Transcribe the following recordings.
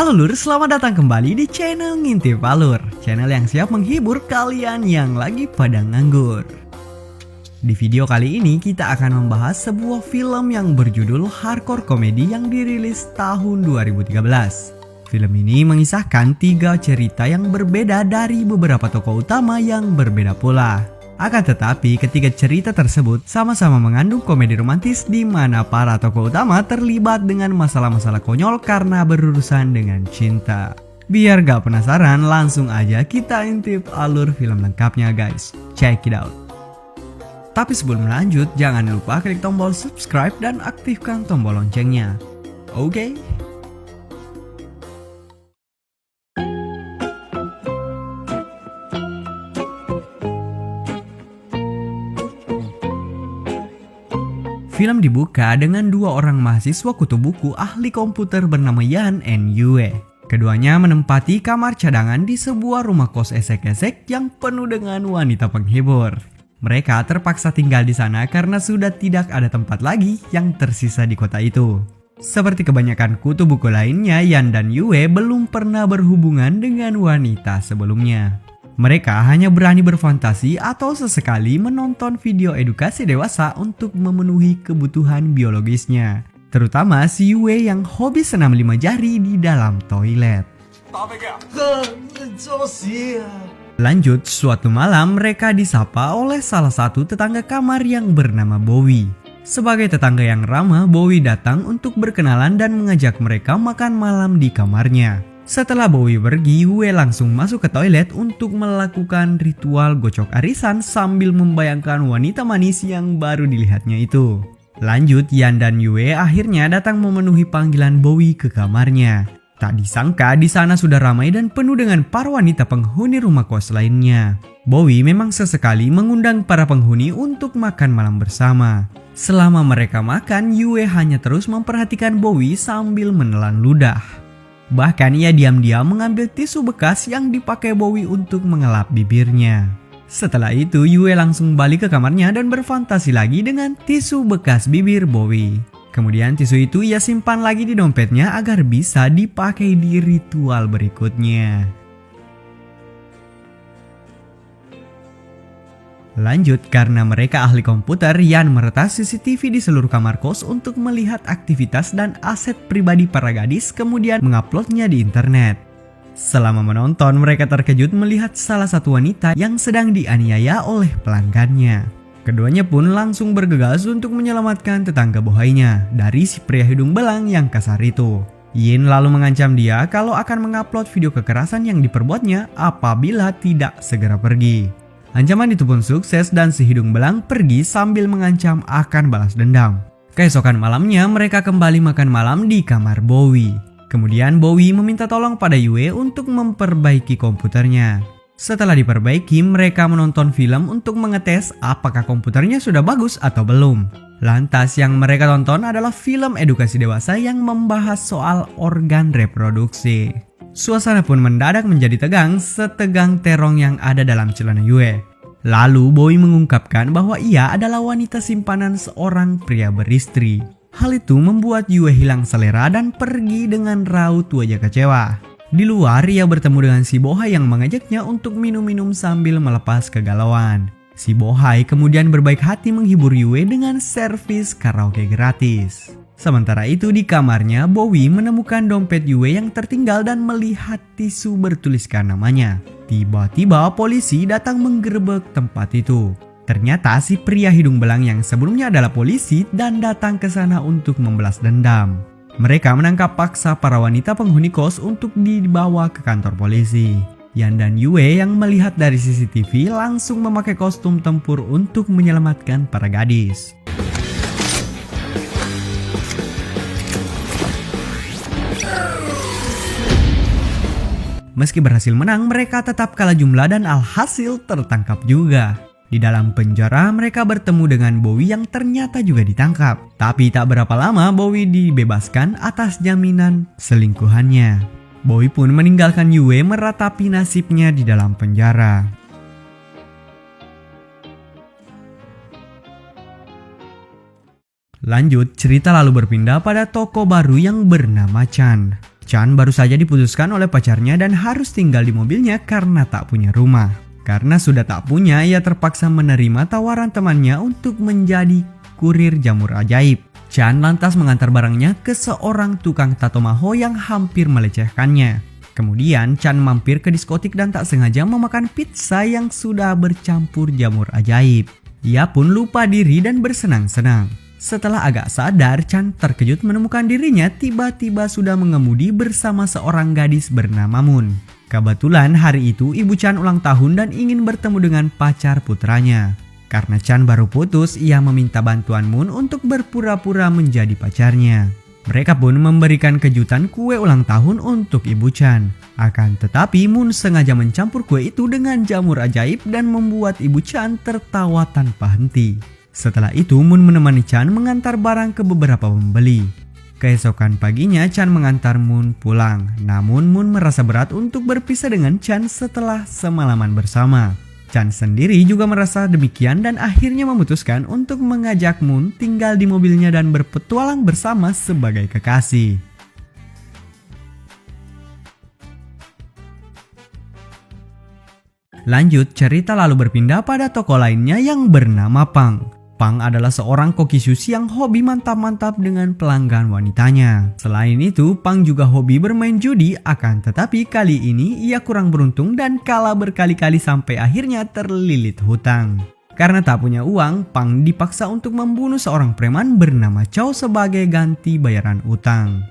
Halo Lur, selamat datang kembali di channel Ngintip Alur, channel yang siap menghibur kalian yang lagi pada nganggur. Di video kali ini kita akan membahas sebuah film yang berjudul Hardcore Comedy yang dirilis tahun 2013. Film ini mengisahkan 3 cerita yang berbeda dari beberapa tokoh utama yang berbeda pula. Akan tetapi ketiga cerita tersebut sama-sama mengandung komedi romantis di mana para tokoh utama terlibat dengan masalah-masalah konyol karena berurusan dengan cinta. Biar gak penasaran, langsung aja kita intip alur film lengkapnya guys. Check it out. Tapi sebelum lanjut, jangan lupa klik tombol subscribe dan aktifkan tombol loncengnya. Oke? Film dibuka dengan 2 orang mahasiswa kutu buku ahli komputer bernama Yan and Yue. Keduanya menempati kamar cadangan di sebuah rumah kos esek-esek yang penuh dengan wanita penghibur. Mereka terpaksa tinggal di sana karena sudah tidak ada tempat lagi yang tersisa di kota itu. Seperti kebanyakan kutu buku lainnya, Yan dan Yue belum pernah berhubungan dengan wanita sebelumnya. Mereka hanya berani berfantasi atau sesekali menonton video edukasi dewasa untuk memenuhi kebutuhan biologisnya. Terutama si Yue yang hobi senam 5 jari di dalam toilet. Lanjut, suatu malam mereka disapa oleh salah satu tetangga kamar yang bernama Bowie. Sebagai tetangga yang ramah, Bowie datang untuk berkenalan dan mengajak mereka makan malam di kamarnya. Setelah Bowie pergi, Yue langsung masuk ke toilet untuk melakukan ritual gocok arisan sambil membayangkan wanita manis yang baru dilihatnya itu. Lanjut, Yan dan Yue akhirnya datang memenuhi panggilan Bowie ke kamarnya. Tak disangka di sana sudah ramai dan penuh dengan para wanita penghuni rumah kos lainnya. Bowie memang sesekali mengundang para penghuni untuk makan malam bersama. Selama mereka makan, Yue hanya terus memperhatikan Bowie sambil menelan ludah. Bahkan ia diam-diam mengambil tisu bekas yang dipakai Bowie untuk mengelap bibirnya. Setelah itu, Yue langsung balik ke kamarnya dan berfantasi lagi dengan tisu bekas bibir Bowie. Kemudian tisu itu ia simpan lagi di dompetnya agar bisa dipakai di ritual berikutnya. Lanjut, karena mereka ahli komputer, Yan meretas CCTV di seluruh kamar kos untuk melihat aktivitas dan aset pribadi para gadis, kemudian menguploadnya di internet. Selama menonton, mereka terkejut melihat salah satu wanita yang sedang dianiaya oleh pelanggannya. Keduanya pun langsung bergegas untuk menyelamatkan tetangga bohainya dari si pria hidung belang yang kasar itu. Yin lalu mengancam dia kalau akan mengupload video kekerasan yang diperbuatnya apabila tidak segera pergi. Ancaman itu pun sukses dan si hidung belang pergi sambil mengancam akan balas dendam. Keesokan malamnya mereka kembali makan malam di kamar Bowie. Kemudian Bowie meminta tolong pada Yue untuk memperbaiki komputernya. Setelah diperbaiki, mereka menonton film untuk mengetes apakah komputernya sudah bagus atau belum. Lantas yang mereka tonton adalah film edukasi dewasa yang membahas soal organ reproduksi. Suasana pun mendadak menjadi tegang setegang terong yang ada dalam celana Yue. Lalu Bowie mengungkapkan bahwa ia adalah wanita simpanan seorang pria beristri. Hal itu membuat Yue hilang selera dan pergi dengan raut wajah kecewa. Di luar ia bertemu dengan si Bohai yang mengajaknya untuk minum-minum sambil melepas kegalauan. Si Bohai kemudian berbaik hati menghibur Yue dengan servis karaoke gratis. Sementara itu di kamarnya, Bowie menemukan dompet Yue yang tertinggal dan melihat tisu bertuliskan namanya. Tiba-tiba polisi datang menggerebek tempat itu. Ternyata si pria hidung belang yang sebelumnya adalah polisi dan datang ke sana untuk membalas dendam. Mereka menangkap paksa para wanita penghuni kos untuk dibawa ke kantor polisi. Yan dan Yue yang melihat dari CCTV langsung memakai kostum tempur untuk menyelamatkan para gadis. Meski berhasil menang, mereka tetap kalah jumlah dan alhasil tertangkap juga. Di dalam penjara, mereka bertemu dengan Bowie yang ternyata juga ditangkap. Tapi tak berapa lama, Bowie dibebaskan atas jaminan selingkuhannya. Bowie pun meninggalkan Yue meratapi nasibnya di dalam penjara. Lanjut, cerita lalu berpindah pada tokoh baru yang bernama Chan. Chan baru saja diputuskan oleh pacarnya dan harus tinggal di mobilnya karena tak punya rumah. Karena sudah tak punya, ia terpaksa menerima tawaran temannya untuk menjadi kurir jamur ajaib. Chan lantas mengantar barangnya ke seorang tukang tato maho yang hampir melecehkannya. Kemudian Chan mampir ke diskotik dan tak sengaja memakan pizza yang sudah bercampur jamur ajaib. Ia pun lupa diri dan bersenang-senang. Setelah agak sadar, Chan terkejut menemukan dirinya tiba-tiba sudah mengemudi bersama seorang gadis bernama Moon. Kebetulan hari itu ibu Chan ulang tahun dan ingin bertemu dengan pacar putranya. Karena Chan baru putus, ia meminta bantuan Moon untuk berpura-pura menjadi pacarnya. Mereka pun memberikan kejutan kue ulang tahun untuk ibu Chan. Akan tetapi Moon sengaja mencampur kue itu dengan jamur ajaib dan membuat ibu Chan tertawa tanpa henti. Setelah itu Moon menemani Chan mengantar barang ke beberapa pembeli. Keesokan paginya Chan mengantar Moon pulang. Namun Moon merasa berat untuk berpisah dengan Chan setelah semalaman bersama. Chan sendiri juga merasa demikian dan akhirnya memutuskan untuk mengajak Moon tinggal di mobilnya dan berpetualang bersama sebagai kekasih. Lanjut, cerita lalu berpindah pada tokoh lainnya yang bernama Pang. Pang adalah seorang koki sushi yang hobi mantap-mantap dengan pelanggan wanitanya. Selain itu, Pang juga hobi bermain judi, akan tetapi kali ini ia kurang beruntung dan kalah berkali-kali sampai akhirnya terlilit hutang. Karena tak punya uang, Pang dipaksa untuk membunuh seorang preman bernama Chow sebagai ganti bayaran utang.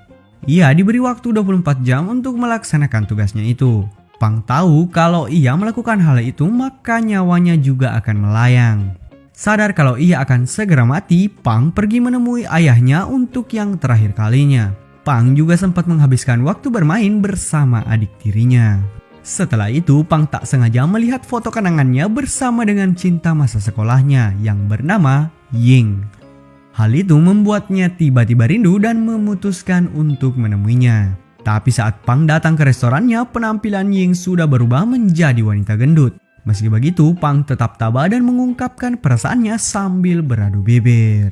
Ia diberi waktu 24 jam untuk melaksanakan tugasnya itu. Pang tahu kalau ia melakukan hal itu maka nyawanya juga akan melayang. Sadar kalau ia akan segera mati, Pang pergi menemui ayahnya untuk yang terakhir kalinya. Pang juga sempat menghabiskan waktu bermain bersama adik tirinya. Setelah itu, Pang tak sengaja melihat foto kenangannya bersama dengan cinta masa sekolahnya yang bernama Ying. Hal itu membuatnya tiba-tiba rindu dan memutuskan untuk menemuinya. Tapi saat Pang datang ke restorannya, penampilan Ying sudah berubah menjadi wanita gendut. Meski begitu, Pang tetap tabah dan mengungkapkan perasaannya sambil beradu bibir.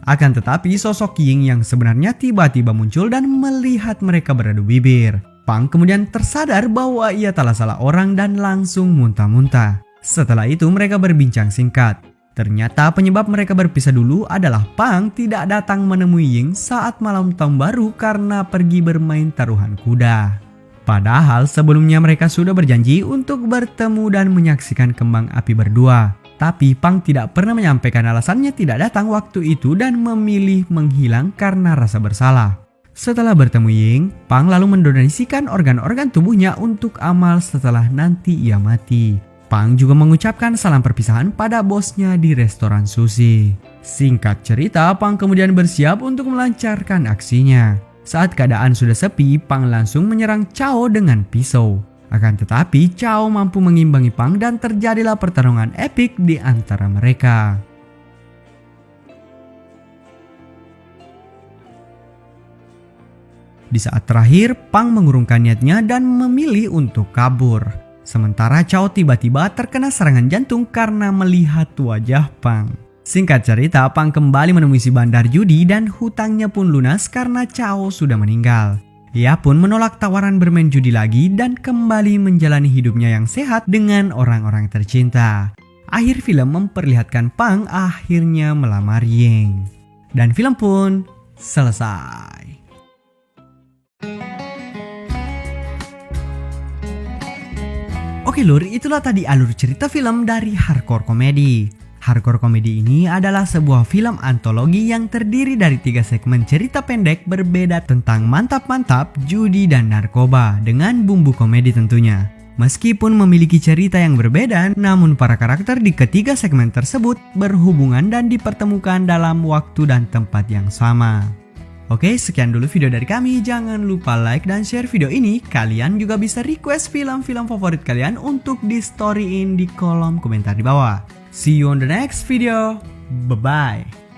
Akan tetapi, sosok Ying yang sebenarnya tiba-tiba muncul dan melihat mereka beradu bibir. Pang kemudian tersadar bahwa ia telah salah orang dan langsung muntah-muntah. Setelah itu, mereka berbincang singkat. Ternyata penyebab mereka berpisah dulu adalah Pang tidak datang menemui Ying saat malam tahun baru karena pergi bermain taruhan kuda. Padahal sebelumnya mereka sudah berjanji untuk bertemu dan menyaksikan kembang api berdua. Tapi Pang tidak pernah menyampaikan alasannya tidak datang waktu itu dan memilih menghilang karena rasa bersalah. Setelah bertemu Ying, Pang lalu mendonasikan organ-organ tubuhnya untuk amal setelah nanti ia mati. Pang juga mengucapkan salam perpisahan pada bosnya di restoran sushi. Singkat cerita, Pang kemudian bersiap untuk melancarkan aksinya. Saat keadaan sudah sepi, Pang langsung menyerang Chow dengan pisau. Akan tetapi, Chow mampu mengimbangi Pang dan terjadilah pertarungan epik di antara mereka. Di saat terakhir, Pang mengurungkan niatnya dan memilih untuk kabur. Sementara Chow tiba-tiba terkena serangan jantung karena melihat wajah Pang. Singkat cerita, Pang kembali menemui si bandar judi dan hutangnya pun lunas karena Chow sudah meninggal. Ia pun menolak tawaran bermain judi lagi dan kembali menjalani hidupnya yang sehat dengan orang-orang tercinta. Akhir film memperlihatkan Pang akhirnya melamar Ying. Dan film pun selesai. Oke lur, itulah tadi alur cerita film dari Hardcore Comedy. Hardcore Comedy ini adalah sebuah film antologi yang terdiri dari 3 segmen cerita pendek berbeda tentang mantap-mantap, judi, dan narkoba dengan bumbu komedi tentunya. Meskipun memiliki cerita yang berbeda, namun para karakter di ketiga segmen tersebut berhubungan dan dipertemukan dalam waktu dan tempat yang sama. Oke, sekian dulu video dari kami. Jangan lupa like dan share video ini. Kalian juga bisa request film-film favorit kalian untuk di storyin di kolom komentar di bawah. See you on the next video. Bye-bye.